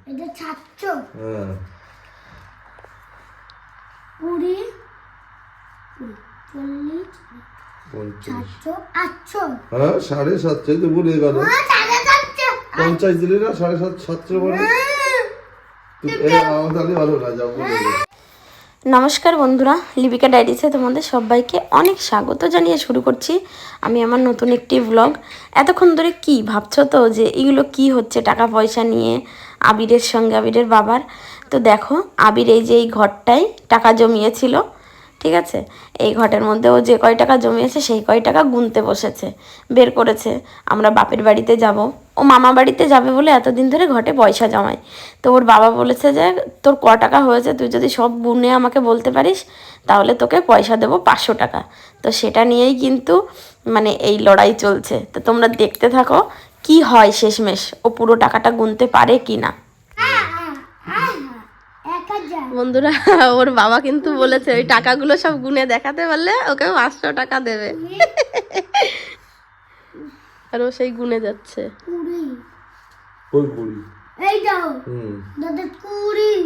এটা 700 হ্যাঁ 20 40 700 800 হ্যাঁ 750 তো ভুলে গেল 50 দিলি না 750 বলে আমাদের ভালো না যাও বলে নমস্কার বন্ধুরা, লিপিকা ডায়েরিসে তোমাদের সবাইকে অনেক স্বাগত জানিয়ে শুরু করছি আমি আমার নতুন একটি ব্লগ। এতক্ষণ ধরে কি ভাবছো তো যে এগুলো কি হচ্ছে টাকা পয়সা নিয়ে আবিরের সঙ্গে, আবিরের বাবার। তো দেখো, আবির এই যে এই ঘরটাই টাকা জমিয়েছিল, ঠিক আছে, এই ঘরের মধ্যে ও যে কয় টাকা জমিয়েছে সেই কয় টাকা গুনতে বসেছে, বের করেছে। আমরা বাপের বাড়িতে যাব, ও মামা বাড়িতে যাবে বলে এতদিন ধরে ঘটে পয়সা জমায়। তো ওর বাবা বলেছে যে তোর ক টাকা হয়েছে তুই যদি সব গুনে আমাকে বলতে পারিস তাহলে তোকে পয়সা দেবো 500 টাকা। তো সেটা নিয়েই কিন্তু মানে এই লড়াই চলছে। তো তোমরা দেখতে থাকো কি হয় শেষমেশ, ও পুরো টাকাটা গুনতে পারে কি না। বন্ধুরা, ওর বাবা কিন্তু বলেছে ওই টাকাগুলো সব গুনে দেখাতে পারলে ওকে 500 টাকা দেবে। আর ও সেই গুনে যাচ্ছে। ওই কুড়ি এই দাও দাদা 20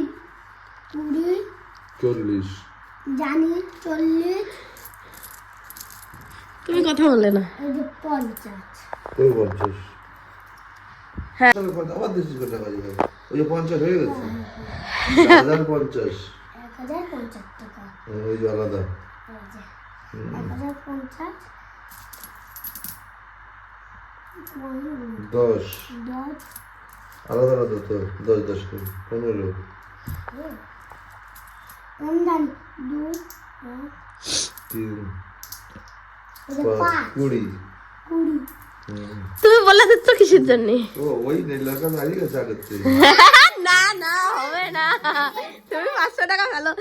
40 জানি 40 তুমি কথা বললে না। এই যে 50 ওই 50 হ্যাঁ আবার দেশি কথা কাজে ওই 50 হয়ে গেছে 1050 1050 টাকা ওই যে আলাদা 1050 10 10 আলাদা আলাদা তো 10 করে 15 অন্দান 2 3 5 20 তুমি বলে দিচ্ছ কিসের জন্য? ও ওই লেখা দাঁড়িয়ে গেছে আগের থেকে না না হবে না, তুমি 500 টাকা ফেলো।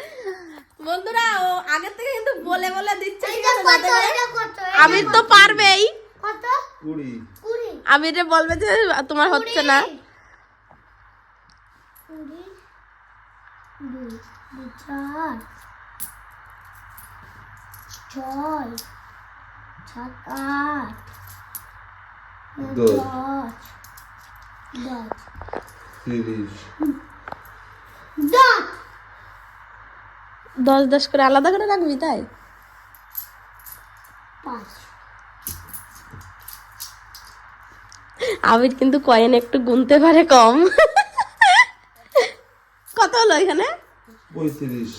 বন্ধুরা, ও আগের থেকে কিন্তু বলে বলে দিচ্ছে, ঠিক আছে? আমির তো পারবেই। কত 20 আমিরে বলবে যে তোমার হচ্ছে না। 20 2 4 6 7 8 10 10 30 10 করে আলাদা করে রাখবি তাই? 5 আবির কিন্তু কয়েন একটু গুনতে পারে কম। কত হলো এখানে? 35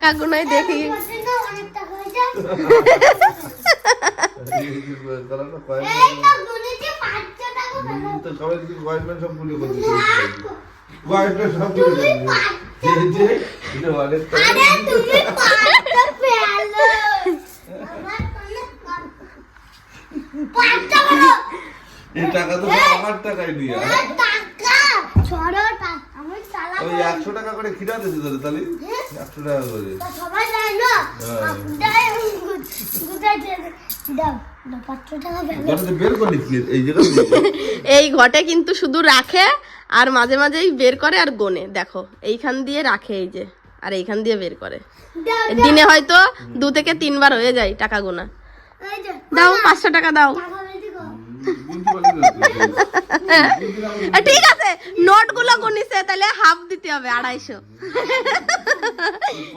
কাকু নয় দেখি। অনেক টাকা হয়ে যায় তাহলে কয়েন এই তো গুনেছি 500 টাকা পেলো তো সবাই কি কয়েন সব গুলি করে দিচ্ছে কয়েনটা সব গুলি করে দিচ্ছে এটা অনেক আরে তুমি 500 পেলো আমার কোনো 500 পেলো এই টাকা তো আমার টাকাই নিয়ে টাকা ছড়টা আমি চালা ওই 100 টাকা করে খিরা দিতে তোরে তাহলে 100 টাকা করে তো সবাই যায় না আপনারাই গুদাই দাও 500 টাকা পেলো ঘরে বের করে কি এই জায়গা এই ঘটে কিন্তু শুধু রাখে আর মাঝে মাঝেই বের করে আর গোনে। দেখো এইখান দিয়ে রাখে এই যে, আর এইখান দিয়ে বের করে। দিনে হয়তো 2 থেকে 3 বার হয়ে যায় টাকা গোনা। এই যে দাও 500 টাকা দাও। টাকা বেশি কো ঠিক আছে, নোটগুলো গুনিছে তাহলে হাফ দিতে হবে 250।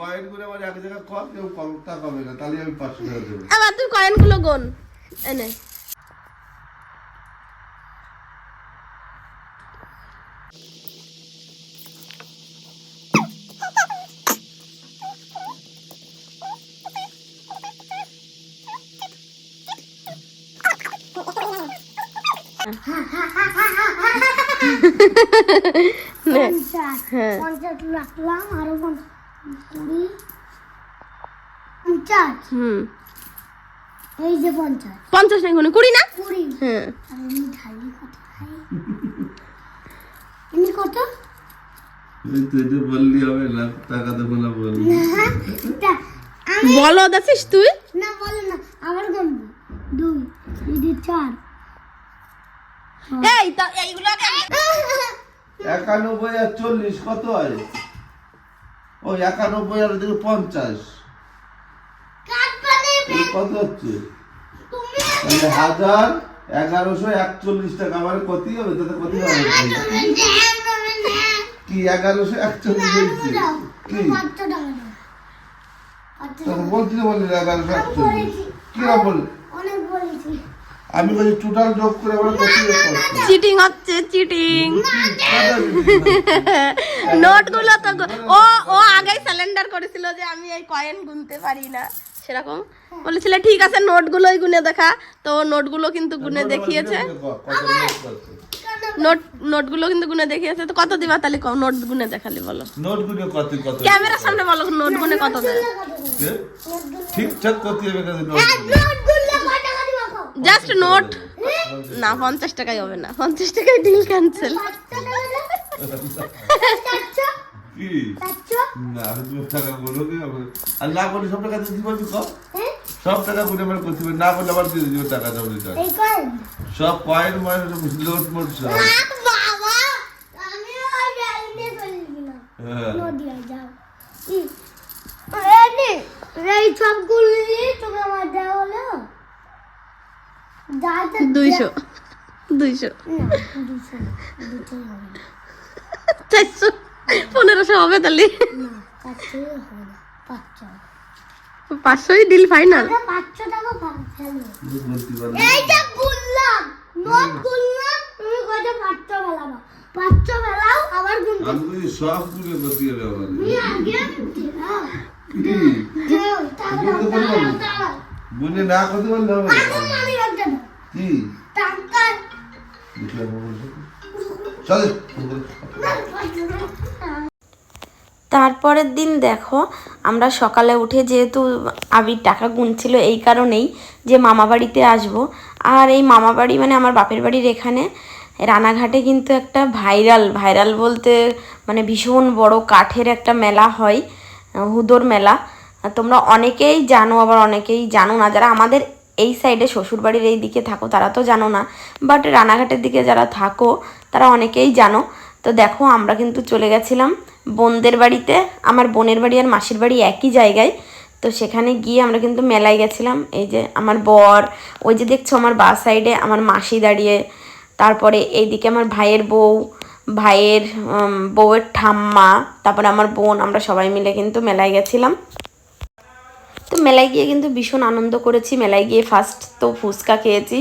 কয়েন করে মানে এক জায়গা কম কেউ কম টাকা পাবে না তাহলে আমি 500 টাকা দেব এবার তুই কয়েনগুলো গোন এনে। নে। 50 রাখলাম আরো 20 50 এই যে 50 50 না গুনে 20 না? 20 হ্যাঁ। আর আমি ঢালি কত খাই এমনি কত এই তুই যে বললি হবে না টাকা দেব না বললি না আমি বলো দাসিস তুই? না বলে না আবার গুনবো 2 3 4 এই তো এইগুলো 91 আর 40 কত হয় ওই 91 আর দিকে 50 কাট পানি কত হচ্ছে তুমি তাহলে 1000 1141 টাকা আমার কতই হবে তাতে কত হবে কি 1141 হয়েছে কি বলছি বলি 1141 কি বল অনেক বলেছি আমি বলি টোটাল যোগ করে আমরা কত চিটিং হচ্ছে চিটিং নোটগুলো তো ও ও আগেই স্যালেন্ডার করেছিল যে আমি এই কয়েন গুনতে পারি না সেরকম বলেছিল ঠিক আছে নোটগুলোই গুনে দেখা তো নোটগুলো কিন্তু গুনে দেখিয়েছে নোটগুলো কিন্তু গুনে দেখিয়েছে তো কত দিবা তাহলে নোট গুনে দেখালি বলো নোট গুনে কত কত ক্যামেরার সামনে বলো নোট গুনে কত দেয় ঠিকঠাক কত হবে না নোট জাস্ট নোট না 50 টাকাই হবে না 50 টাকায় ডিল ক্যান্সেল কি না তুমি টাকা বলো কি আর না বলি সব টাকা দিতে পারবি কম সব টাকা গুনে আমার করতে হবে না বলে আবার দিয়ে দিও টাকা দাও দিতে এই কয়েন সব কয়েন মানে লোট মোট সব বাবা আমি ওই গাইনে বলবি না নদিয়া যাও রেডি এই সবগুলো নিয়ে তোকে আমার দেওয়া হলো যাতে 200 1500 হবে তাহলে না 500 হবে 500ই ডিল ফাইনাল 500 টাকা ফেলো বলতে পারো এইটা বললাম নোট বললাম তুমি কয়টা 500 ফেলাবা 500 ফেলাও আবার গুনতে আমি বলি সব গুনে করতে হবে আমার তুমি আগে দাও কি গুনে না করতে পারলে হবে আমি রাখতে দাও কি টাকা চল তারপরের দিন দেখো আমরা সকালে উঠে যেহেতু আবির টাকা গুনছিল এই কারণেই যে মামা বাড়িতে আসবো আর এই মামা বাড়ি মানে আমার বাপের বাড়ির এখানে রানাঘাটে কিন্তু একটা ভাইরাল বলতে মানে ভীষণ বড় কাঠের একটা মেলা হয় হুদোর মেলা তোমরা অনেকেই জানো আবার অনেকেই জানো না যারা আমাদের এই সাইডে শ্বশুরবাড়ির এই দিকে থাকো তারা তো জানো না বাট রানাঘাটের দিকে যারা থাকো তারা অনেকেই জানো তো দেখো আমরা কিন্তু চলে গেছিলাম বোনদের বাড়িতে আমার বোনের বাড়ি আর মাসির বাড়ি একই জায়গায় তো সেখানে গিয়ে আমরা কিন্তু মেলায় গেছিলাম এই যে আমার বর ওই যে দেখছো আমার বাঁ সাইডে আমার মাসি দাঁড়িয়ে তারপরে এইদিকে আমার ভাইয়ের বউয়ের ঠাম্মা তারপরে আমার বোন আমরা সবাই মিলে কিন্তু মেলায় গেছিলাম তো মেলায় গিয়ে কিন্তু ভীষণ আনন্দ করেছি মেলায় গিয়ে ফার্স্ট তো ফুচকা খেয়েছি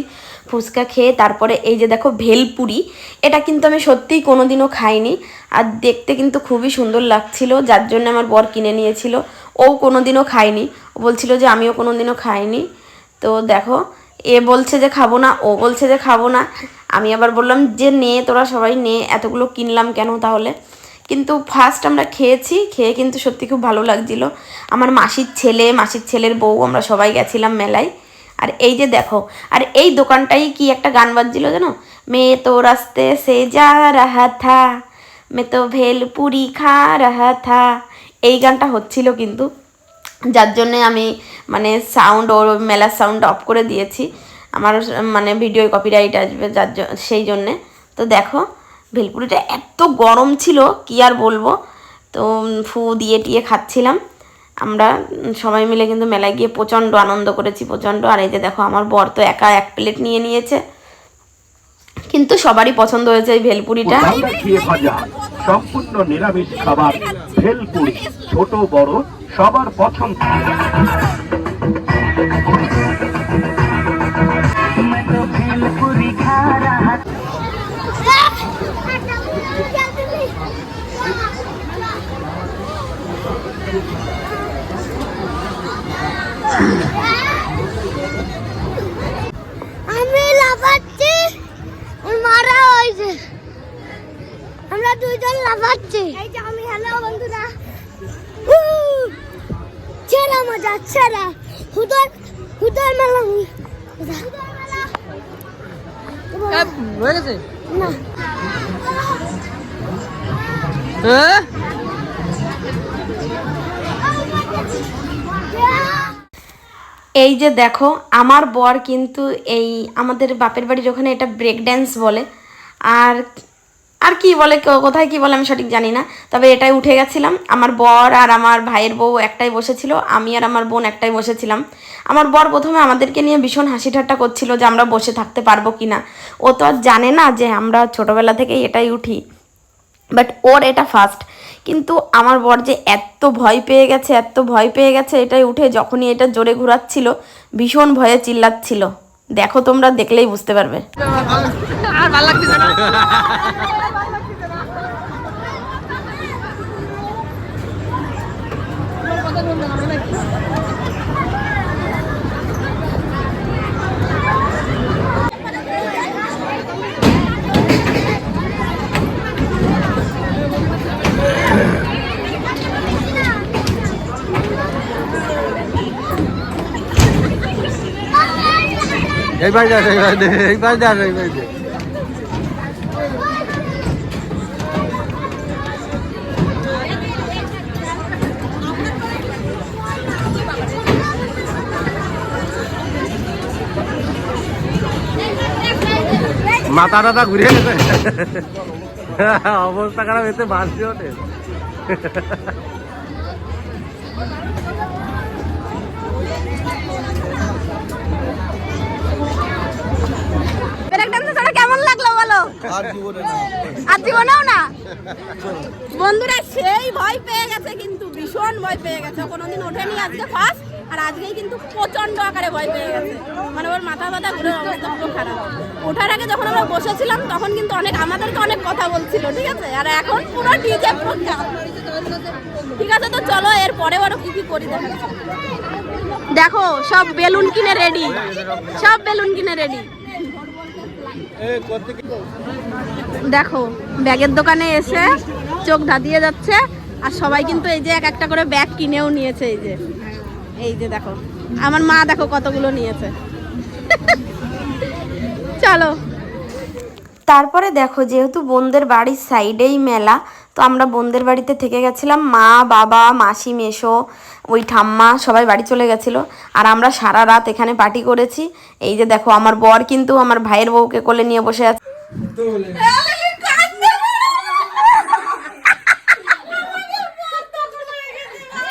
ফুচকা খেয়ে তারপরে এই যে দেখো ভেলপুরি এটা কিন্তু আমি সত্যিই কোনোদিনও খাইনি আর দেখতে কিন্তু খুবই সুন্দর লাগছিল যার জন্য আমার বর কিনে নিয়েছিল ও কোনোদিনও খায়নি ও বলছিল যে আমিও কোনোদিনও খাইনি তো দেখো এ বলছে যে খাবো না ও বলছে যে খাবো না আমি আবার বললাম যে নে তোরা সবাই নে এতগুলো কিনলাম কেন তাহলে কিন্তু ফার্স্ট আমরা খেয়ে কিন্তু সত্যি খুব ভালো লাগছিল আমার মাসির ছেলের বউ আমরা সবাই গেছিলাম মেলায় আর এই যে দেখো আর এই দোকানটাই কি একটা গান বাজছিল জানো মে তো রাস্তে সে যা রাহা থা মে তো ভেলপুরি খা রাহা থা এই গানটা হচ্ছিল কিন্তু যার জন্যে আমি মানে সাউন্ড ওর মেলার সাউন্ড অফ করে দিয়েছি আমার মানে ভিডিও কপিরাইট আসবে সেই জন্যে তো দেখো ভেলপুরিটা এত গরম ছিল কি আর বলবো তো ফু দিয়ে টিয়ে খাচ্ছিলাম আমরা সবাই মিলে কিন্তু মেলায় গিয়ে প্রচণ্ড আনন্দ করেছি প্রচণ্ড আর এই যে দেখো আমার বর তো একা 1 প্লেট নিয়ে নিয়েছে কিন্তু সবারই পছন্দ হয়েছে এই ভেলপুরিটা সম্পূর্ণ নিরামিষ খাবার ভেলপুরি ছোট বড় সবার পছন্দ আমি লাফাচ্ছি মারা হয়েছে আমরা দুইজন লাফাচ্ছি এই যে আমি হ্যালো বন্ধুরা ছেড়া মজা ছেড়া হুদর মেলা হয়ে গেছে না এই যে দেখো আমার বর কিন্তু এই আমাদের বাপের বাড়ির ওখানে এটা ব্রেক ড্যান্স বলে আর আর কি বলে কোথায় কি বলে আমি সঠিক জানি না, তবে এটাই উঠে গেছিলাম। আমার বর আর আমার ভাইয়ের বউ একটাই বসেছিল, আমি আর আমার বোন একটাই বসেছিলাম। আমার বর প্রথমে আমাদেরকে নিয়ে ভীষণ হাসি ঠাট্টা করছিল যে আমরা বসে থাকতে পারবো কি না। ও তো আর জানে না যে আমরা ছোটোবেলা থেকেই এটাই উঠি, বাট ওর এটা ফার্স্ট। কিন্তু আমার বর যে এত ভয় পেয়ে গেছে, এত ভয় পেয়ে গেছে এটাই উঠে, যখনই এটা জোরে ঘোরাচ্ছিল ভীষণ ভয়ে চিল্লাচ্ছিল। দেখো তোমরা দেখলেই বুঝতে পারবে। আর ভালো লাগছে না। এইবার যা এইবার যা এইবার যা। মাথা টাথা ঘুরে গেছে, অবস্থা খারাপ এতে বাঁচতে ওঠে। কেমন লাগলো বলো? আর জীবনেও না। বন্ধুরা সেই ভয় পেয়ে গেছে, কিন্তু ভীষণ ভয় পেয়ে গেছে, কোনোদিন ওঠেনি, আজকে ফার্স্ট। আর আজকেই কিন্তু প্রচন্ড আকারে ভয় পেয়ে গেছে, মানে ওর মাথা ব্যথা ঘুরে অবস্থা পুরো খারাপ। ওঠার আগে যখন আমরা বসেছিলাম তখন কিন্তু আমাদেরকে অনেক কথা বলছিল, ঠিক আছে, আর এখন পুরো ডিজে প্রোগ্রাম। ঠিক আছে, তো চলো এর পরে আরো কি কি করি দেখো। দেখো সব বেলুন কিনে রেডি, সব বেলুন কিনে রেডি। দেখো ব্যাগের দোকানে এসে চোখ ধাঁধিয়ে যাচ্ছে, আর সবাই কিন্তু এই যে এক একটা করে ব্যাগ কিনেও নিয়েছে। এই যে দেখো আমার মা দেখো কতগুলো নিয়েছে। চলো তারপরে দেখো, যেহেতু বোনদের বাড়ির সাইডেই মেলা, তো আমরা বোনদের বাড়িতে থেকে গেছিলাম। মা, বাবা, মাসি, মেশো, ওই ঠাম্মা সবাই বাড়ি চলে গেছিলো, আর আমরা সারা রাত এখানে পার্টি করেছি। এই যে দেখো আমার বর কিন্তু আমার ভাইয়ের বউকে কোলে নিয়ে বসে আছে।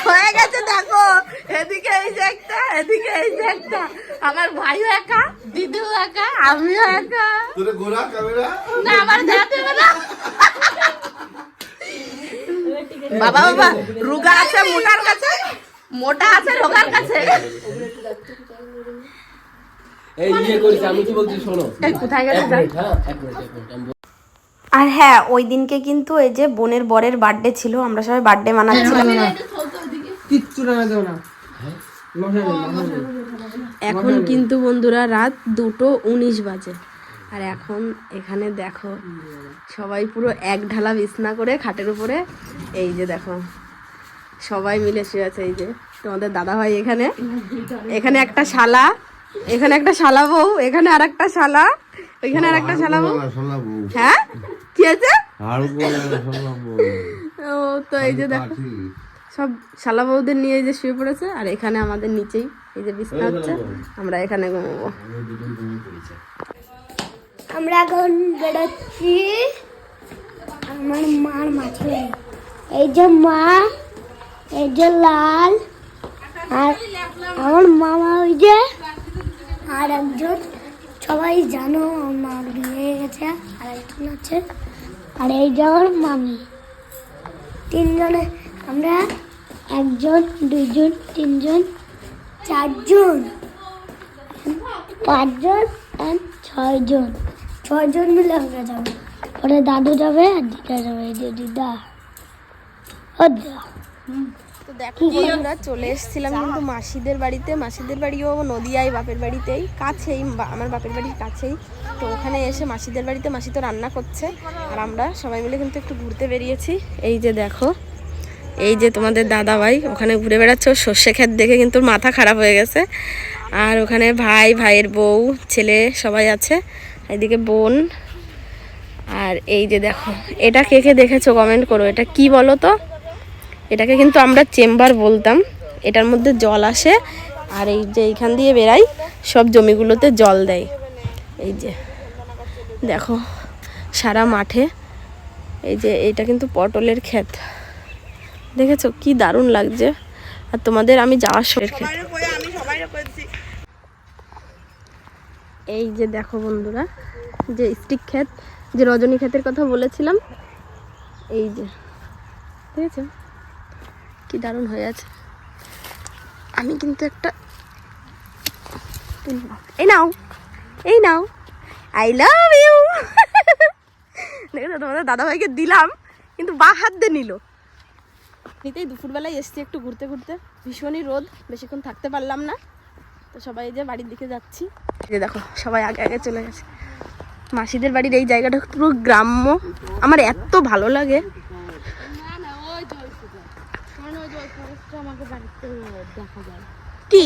হয়ে গেছে দেখো, এদিকে এই যে একটা, এদিকে এই যে একটা, আমার ভাইও একা, দিদিও একা, আমিও একা। তোরে গোরা ক্যামেরা না আমার দেখাতে হবে না। বাবা বাবা রুগা আছে মোটার কাছে, মোটা আছে রোগার কাছে। এই ইয়ে করিস, আমি কি বলছি শোনো। এই কোথায় গেছে? আর হ্যাঁ, ওই দিনকে কিন্তু এই যে বোনের বরের বার্থডে ছিল, আমরা সবাই বার্থডে মানাচ্ছিলাম। কিচ্ছু না দেও না। এখন কিন্তু বন্ধুরা রাত 2:19 বাজে, আর এখন এখানে দেখো সবাই পুরো এক ঢালা বিছনা করে খাটের উপরে, এই যে দেখো সবাই মিলে শুয়ে আছে। এই যে তোমাদের দাদা ভাই এখানে, এখানে একটা শালা, এখানে একটা শালা বউ, এখানে আর একটা শালা, ওইখানে আর একটা শালা বউ। হ্যাঁ কি আছে? ও তো এই যে দেখো সব শালা বউদের নিয়ে এই যে শুয়ে পড়েছে, আর এখানে আমাদের নিচেই এই যে বিছনা হচ্ছে, আমরা এখানে ঘুমাবো। আমরা এখন বেরোচ্ছি আমার মার মাঠে। এই যে মা, এই যে লাল, আর আমার মামা ওই যে, আর একজন, সবাই জানো আমার মার বিয়ে হয়ে গেছে, আর একজন আছে, আর এই যে আমার মামি। তিনজনে আমরা, একজন, দুইজন, তিনজন, চারজন, পাঁচজন আর ছয়জন মিলে আমরা যাবো। পরে দাদু যাবে আর দিদা যাবে। এই যে দিদা, ও দিদা। তো দেখো আমরা চলে এসেছিলাম কিন্তু মাসিদের বাড়িতে। মাসিদের বাড়িও নদিয়ায়, বাপের বাড়িতেই কাছেই, আমার বাপের বাড়ির কাছেই। তো ওখানে এসে মাসিদের বাড়িতে মাসি তো রান্না করছে, আর আমরা সবাই মিলে কিন্তু একটু ঘুরতে বেরিয়েছি। এই যে দেখো, এই যে তোমাদের দাদা ভাই ওখানে ঘুরে বেড়াচ্ছে, সর্ষে ক্ষেত দেখে কিন্তু মাথা খারাপ হয়ে গেছে। আর ওখানে ভাই, ভাইয়ের বউ, ছেলে সবাই আছে, এদিকে বোন। আর এই যে দেখো, এটা কে কে দেখেছো কমেন্ট করো, এটা কি বলো তো? এটাকে কিন্তু আমরা চেম্বার বলতাম। এটার মধ্যে জল আসে, আর এই যে এইখান দিয়ে বেরাই, সব জমিগুলোতে জল দেয়। এই যে দেখো সারা মাঠে এই যে এইটা কিন্তু পটলের ক্ষেত, দেখেছো কি দারুণ লাগছে। আর তোমাদের আমি যাওয়ার সময় ক্ষেত, এই যে দেখো বন্ধুরা, যে স্টিক ক্ষেত, যে রজনী ক্ষেতের কথা বলেছিলাম, এই যে দেখেছো কি দারুণ হয়ে আছে। আমি কিন্তু একটা এই নাও, এই নাও, আই লাভ ইউ। দেখেছো তোমাদের দাদাভাইকে দিলাম, কিন্তু বা হাত দিয়ে নিল। নিতেই দুপুরবেলায় এসছি একটু ঘুরতে ঘুরতে, ভীষণই রোদ, বেশিক্ষণ থাকতে পারলাম না। তো সবাই যে বাড়ির দিকে যাচ্ছি, যে দেখো সবাই আগে আগে চলে গেছে। মাসিদের বাড়ির এই জায়গাটা পুরো গ্রাম্য, আমার এত ভালো লাগে। কি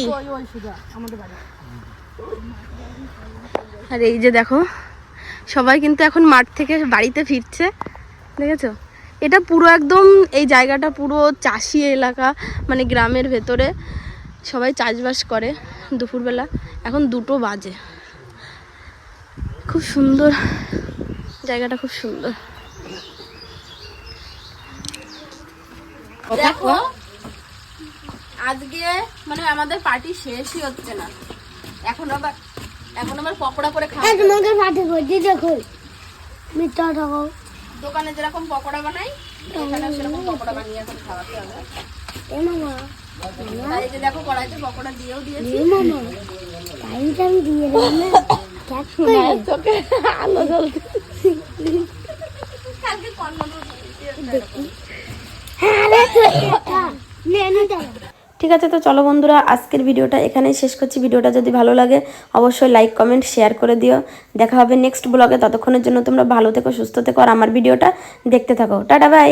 আর এই যে দেখো সবাই কিন্তু এখন মাঠ থেকে বাড়িতে ফিরছে, দেখেছো? এটা পুরো একদম, এই জায়গাটা পুরো চাষি এলাকা, মানে গ্রামের ভেতরে সবাই চাষবাস করে। দুপুরবেলা এখন 2টো বাজে, খুব সুন্দর জায়গাটা, খুব সুন্দর। দেখো আজকে মানে আমাদের পার্টি শেষই হচ্ছে না, এখন আবার পকোড়া করে খাওয়া। তোমাকে পাঠিয়ে করছি, দেখো মিথ্যা থাকো। দোকানে যেরকম পকোড়া বানাই এখানে সেরকম পকোড়া বানিয়ে এখন খাওয়াতে হবে। এ মামা, তাই যে দেখো কড়াইতে পকোড়া দিয়েও দিয়েছি। এ মামা, টাইমটা আমি দিয়ে দিলাম না, ক্যাচ করে। চোখে আলো জ্বলছে। দেখি হ্যাঁ রে, নে নে দাও। ঠিক আছে, তো চলো বন্ধুরা, আজকের ভিডিওটা এখানেই শেষ করছি। ভিডিওটা যদি ভালো লাগে অবশ্যই লাইক কমেন্ট শেয়ার করে দিও। দেখা হবে নেক্সট ব্লগে, ততক্ষণের জন্য তোমরা ভালো থেকো, সুস্থ থেকো, আর আমার ভিডিওটা দেখতে থাকো। Tata bye.